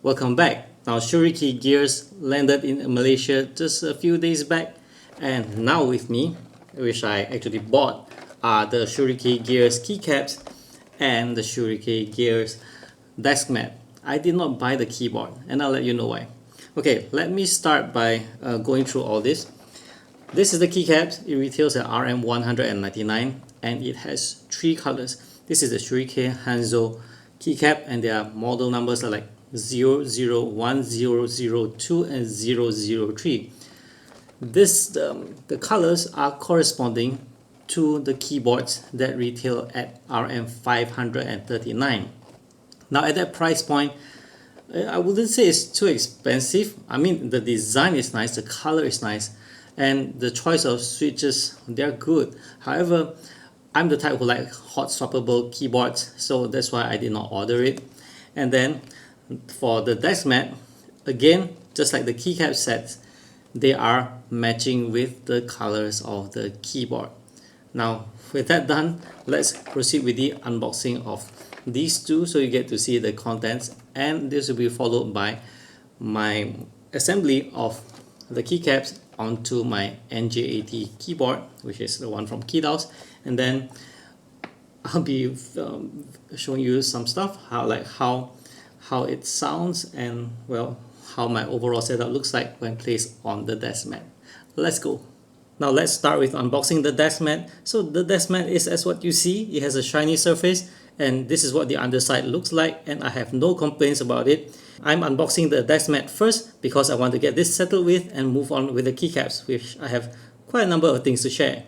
Welcome back. Now Shurikey Gears landed in Malaysia just a few days back, and now with me, which I actually bought, are the Shurikey Gears keycaps and the Shurikey Gears Deskmat. I did not buy the keyboard, and I'll let you know why. Okay, let me start by going through all this. This is the keycaps. It retails at RM199 and it has three colors. This is the Shurikey Hanzo keycap and their model numbers are like 001002 and 003. The colors are corresponding to the keyboards that retail at RM539. Now at that price point, I wouldn't say it's too expensive. I mean, the design is nice, the color is nice, and the choice of switches, they're good. However, I'm the type who like hot swappable keyboards, so that's why I did not order it. And then for the Deskmat, again, just like the keycap sets, they are matching with the colors of the keyboard. Now, with that done, let's proceed with the unboxing of these two so you get to see the contents, and this will be followed by my assembly of the keycaps onto my NJ80 keyboard, which is the one from Keydouse, and then I'll be showing you some stuff, how it sounds and well how my overall setup looks like when placed on the Deskmat. Let's go. Now let's start with unboxing the Deskmat. So the Deskmat is as what you see. It has a shiny surface and this is what the underside looks like, and I have no complaints about it. I'm unboxing the Deskmat first because I want to get this settled with and move on with the keycaps, which I have quite a number of things to share.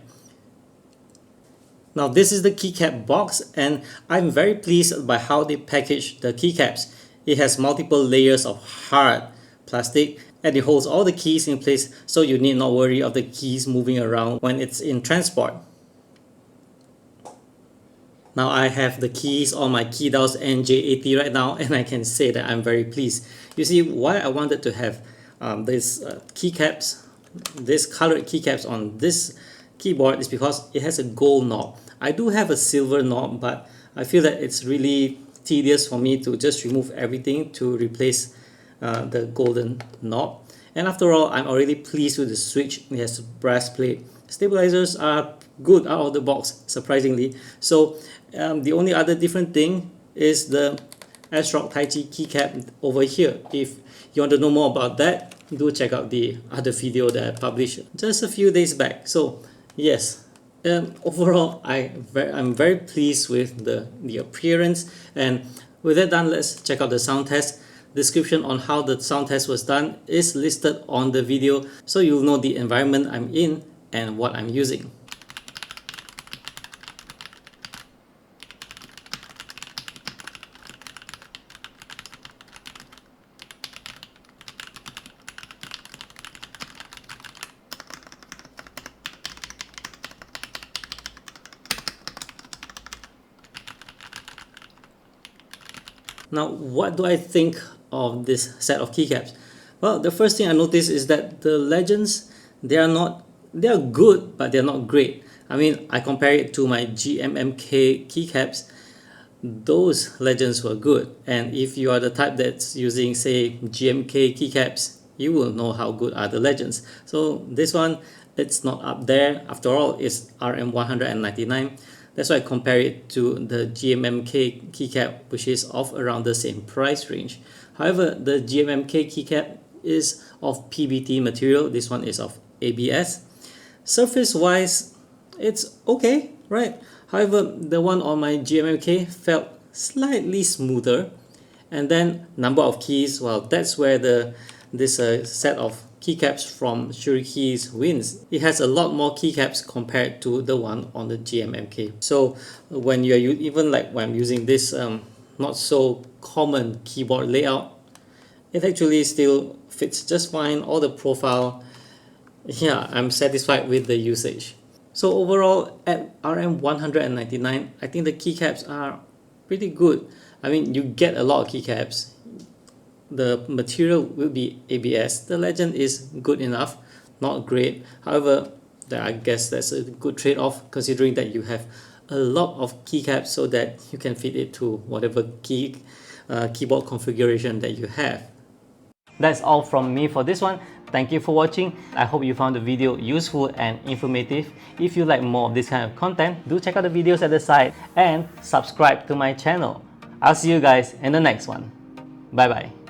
Now this is the keycap box and I'm very pleased by how they package the keycaps. It has multiple layers of hard plastic and it holds all the keys in place, so you need not worry of the keys moving around when it's in transport. Now I have the keys on my Keydouse NJ80 right now and I can say that I'm very pleased. You see, why I wanted to have these keycaps, this colored keycaps on this keyboard is because it has a gold knob. I do have a silver knob, but I feel that it's really tedious for me to just remove everything to replace the golden knob. And after all, I'm already pleased with the switch. It has a brass plate. Stabilizers are good out of the box, surprisingly. So the only other different thing is the ASRock Tai Chi keycap over here. If you want to know more about that, do check out the other video that I published just a few days back. So yes, overall I'm very pleased with the appearance. And with that done, let's check out the sound test. Description on how the sound test was done is listed on the video, so you'll know the environment I'm in and what I'm using. Now, what do I think of this set of keycaps? Well, the first thing I noticed is that the legends, they are good, but they're not great. I mean, I compare it to my GMMK keycaps. Those legends were good, and if you are the type that's using, say, GMK keycaps, you will know how good are the legends. So this one, it's not up there. After all, it's RM199. That's why I compare it to the GMMK keycap, which is of around the same price range. However, the GMMK keycap is of PBT material. This one is of ABS. Surface wise, it's okay, right? However, the one on my GMMK felt slightly smoother. And then number of keys, well, that's where this set of keycaps from Shurikey's wins. It has a lot more keycaps compared to the one on the GMMK. So when you're even like when I'm using this not so common keyboard layout, it actually still fits just fine. All the profile, yeah, I'm satisfied with the usage. So overall, at RM199, I think the keycaps are pretty good. I mean, you get a lot of keycaps. The material will be ABS. The legend is good enough, not great. However, I guess that's a good trade-off considering that you have a lot of keycaps so that you can fit it to whatever key keyboard configuration that you have. That's all from me for this one. Thank you for watching. I hope you found the video useful and informative. If you like more of this kind of content, do check out the videos at the side and subscribe to my channel. I'll see you guys in the next one. Bye bye.